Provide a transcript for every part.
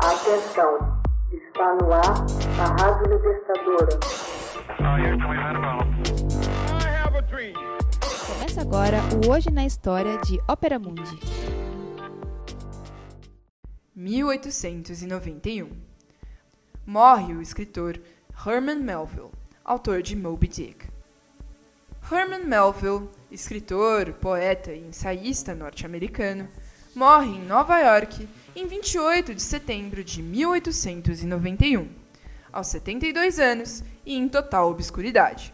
Atenção, está no ar a Rádio Libertadora. Começa agora o Hoje na História de Ópera Mundi. 1891. Morre o escritor Herman Melville, autor de Moby Dick. Herman Melville, escritor, poeta e ensaísta norte-americano, morre em Nova York em 28 de setembro de 1891, aos 72 anos e em total obscuridade.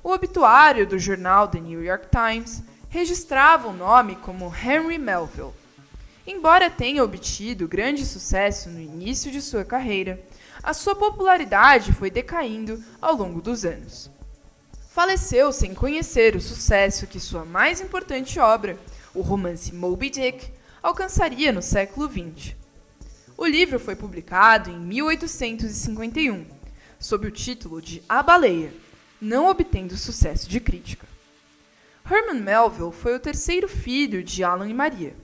O obituário do jornal The New York Times registrava o nome como Henry Melville. Embora tenha obtido grande sucesso no início de sua carreira, a sua popularidade foi decaindo ao longo dos anos. Faleceu sem conhecer o sucesso que sua mais importante obra, o romance Moby Dick, alcançaria no século XX. O livro foi publicado em 1851, sob o título de A Baleia, não obtendo sucesso de crítica. Herman Melville foi o terceiro filho de Alan e Maria.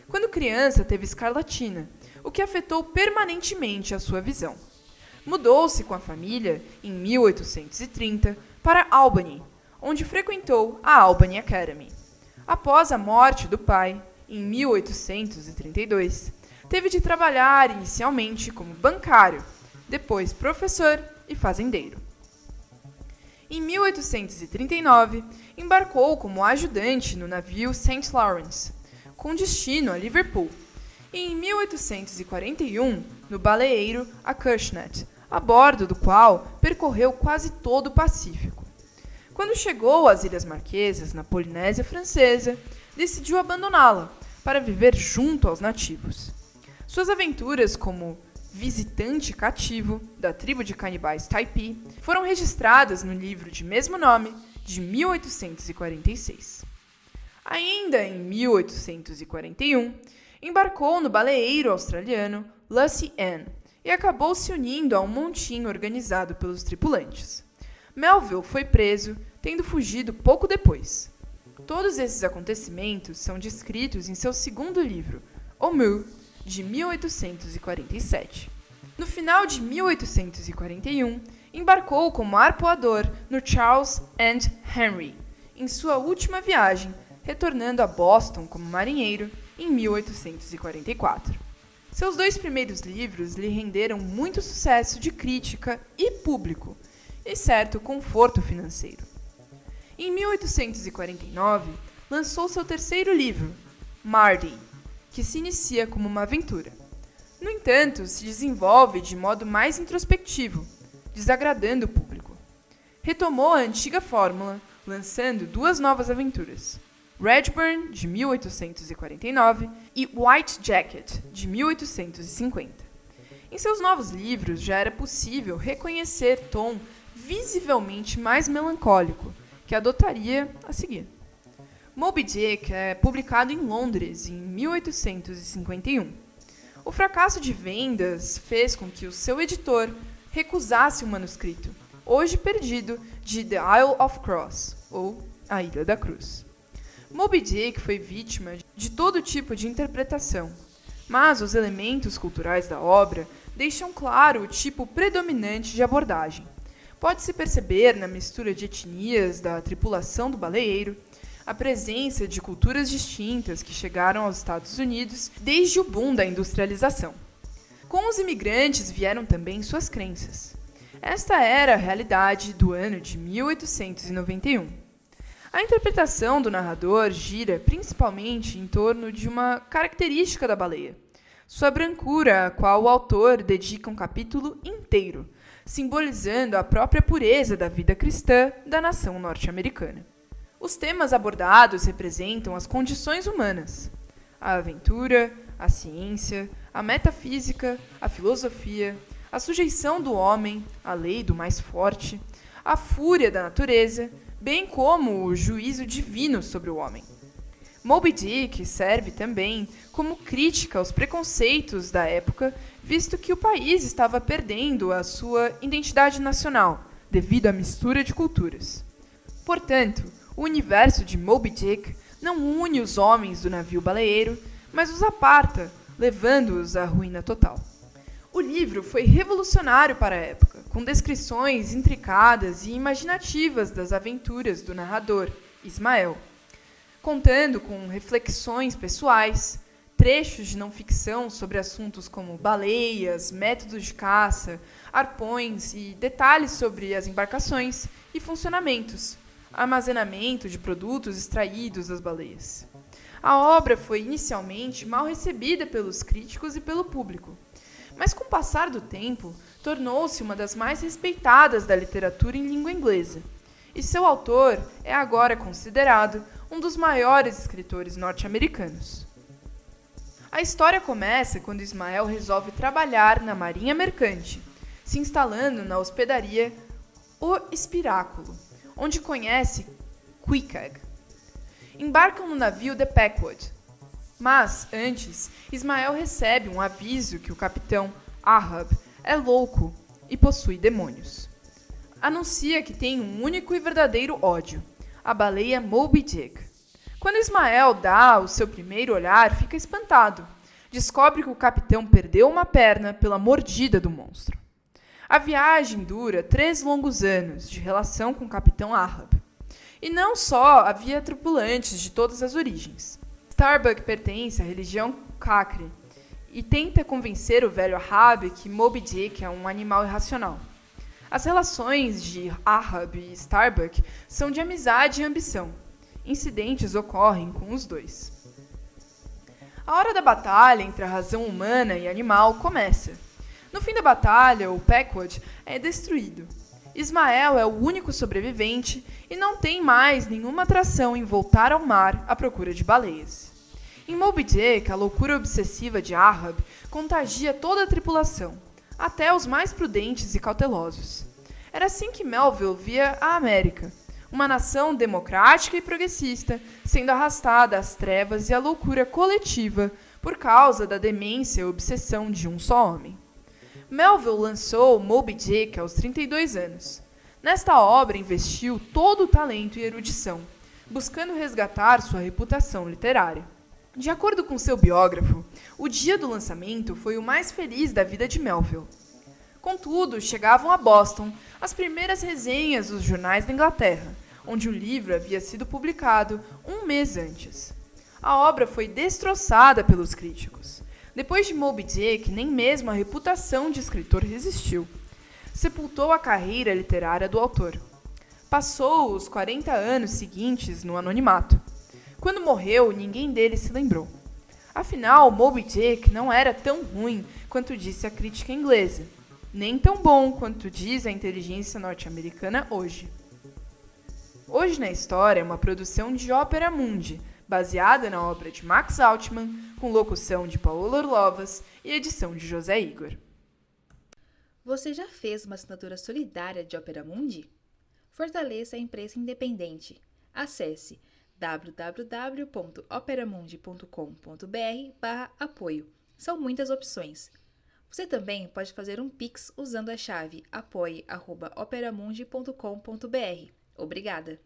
Quando criança, teve escarlatina, o que afetou permanentemente a sua visão. Mudou-se com a família, em 1830, para Albany, onde frequentou a Albany Academy. Após a morte do pai, em 1832, teve de trabalhar inicialmente como bancário, depois professor e fazendeiro. Em 1839, embarcou como ajudante no navio St. Lawrence, com destino a Liverpool, e em 1841, no baleeiro Acushnet, a bordo do qual percorreu quase todo o Pacífico. Quando chegou às Ilhas Marquesas, na Polinésia Francesa, decidiu abandoná-la para viver junto aos nativos. Suas aventuras como visitante cativo da tribo de canibais Taipi foram registradas no livro de mesmo nome, de 1846. Ainda em 1841, embarcou no baleeiro australiano Lucy Ann e acabou se unindo a um montinho organizado pelos tripulantes. Melville foi preso, tendo fugido pouco depois. Todos esses acontecimentos são descritos em seu segundo livro, O Mu, de 1847. No final de 1841, embarcou como arpoador no Charles and Henry, em sua última viagem, retornando a Boston como marinheiro em 1844. Seus dois primeiros livros lhe renderam muito sucesso de crítica e público, e certo conforto financeiro. Em 1849, lançou seu terceiro livro, Mardi, que se inicia como uma aventura. No entanto, se desenvolve de modo mais introspectivo, desagradando o público. Retomou a antiga fórmula, lançando duas novas aventuras, Redburn, de 1849, e White Jacket, de 1850. Em seus novos livros já era possível reconhecer tom visivelmente mais melancólico, que adotaria a seguir. Moby Dick é publicado em Londres em 1851. O fracasso de vendas fez com que o seu editor recusasse o manuscrito, hoje perdido, de The Isle of Cross, ou A Ilha da Cruz. Moby Dick foi vítima de todo tipo de interpretação, mas os elementos culturais da obra deixam claro o tipo predominante de abordagem. Pode-se perceber na mistura de etnias da tripulação do baleeiro, a presença de culturas distintas que chegaram aos Estados Unidos desde o boom da industrialização. Com os imigrantes vieram também suas crenças. Esta era a realidade do ano de 1891. A interpretação do narrador gira principalmente em torno de uma característica da baleia, sua brancura, a qual o autor dedica um capítulo inteiro, simbolizando a própria pureza da vida cristã da nação norte-americana. Os temas abordados representam as condições humanas, a aventura, a ciência, a metafísica, a filosofia, a sujeição do homem à lei do mais forte, a fúria da natureza, bem como o juízo divino sobre o homem. Moby Dick serve também como crítica aos preconceitos da época, visto que o país estava perdendo a sua identidade nacional, devido à mistura de culturas. Portanto, o universo de Moby Dick não une os homens do navio baleeiro, mas os aparta, levando-os à ruína total. O livro foi revolucionário para a época, com descrições intricadas e imaginativas das aventuras do narrador, Ismael, contando com reflexões pessoais, trechos de não-ficção sobre assuntos como baleias, métodos de caça, arpões e detalhes sobre as embarcações e funcionamentos, armazenamento de produtos extraídos das baleias. A obra foi inicialmente mal recebida pelos críticos e pelo público, mas com o passar do tempo, tornou-se uma das mais respeitadas da literatura em língua inglesa, e seu autor é agora considerado um dos maiores escritores norte-americanos. A história começa quando Ismael resolve trabalhar na marinha mercante, se instalando na hospedaria O Espiráculo, onde conhece Queequeg. Embarcam no navio The Packwood, mas, antes, Ismael recebe um aviso que o capitão Ahab é louco e possui demônios. Anuncia que tem um único e verdadeiro ódio, a baleia Moby Dick. Quando Ismael dá o seu primeiro olhar, fica espantado. Descobre que o capitão perdeu uma perna pela mordida do monstro. A viagem dura 3 longos anos de relação com o capitão Ahab. E não só havia tripulantes de todas as origens. Starbuck pertence à religião Quaker e tenta convencer o velho Ahab que Moby Dick é um animal irracional. As relações de Ahab e Starbuck são de amizade e ambição. Incidentes ocorrem com os dois. A hora da batalha entre a razão humana e animal começa. No fim da batalha, o Packwood é destruído. Ismael é o único sobrevivente e não tem mais nenhuma atração em voltar ao mar à procura de baleias. Em Moby Dick, a loucura obsessiva de Ahab contagia toda a tripulação, até os mais prudentes e cautelosos. Era assim que Melville via a América, uma nação democrática e progressista, sendo arrastada às trevas e à loucura coletiva por causa da demência e obsessão de um só homem. Melville lançou Moby Dick aos 32 anos. Nesta obra investiu todo o talento e erudição, buscando resgatar sua reputação literária. De acordo com seu biógrafo, o dia do lançamento foi o mais feliz da vida de Melville. Contudo, chegavam a Boston as primeiras resenhas dos jornais da Inglaterra, onde o livro havia sido publicado 1 mês antes. A obra foi destroçada pelos críticos. Depois de Moby Dick, nem mesmo a reputação de escritor resistiu. Sepultou a carreira literária do autor. Passou os 40 anos seguintes no anonimato. Quando morreu, ninguém dele se lembrou. Afinal, Moby Dick não era tão ruim quanto disse a crítica inglesa, nem tão bom quanto diz a inteligência norte-americana hoje. Hoje na História é uma produção de Opera Mundi, baseada na obra de Max Altman, com locução de Paola Orlovas e edição de José Igor. Você já fez uma assinatura solidária de Opera Mundi? Fortaleça a imprensa independente. Acesse www.operamundi.com.br/apoio. São muitas opções. Você também pode fazer um Pix usando a chave apoie@operamundi.com.br. Obrigada!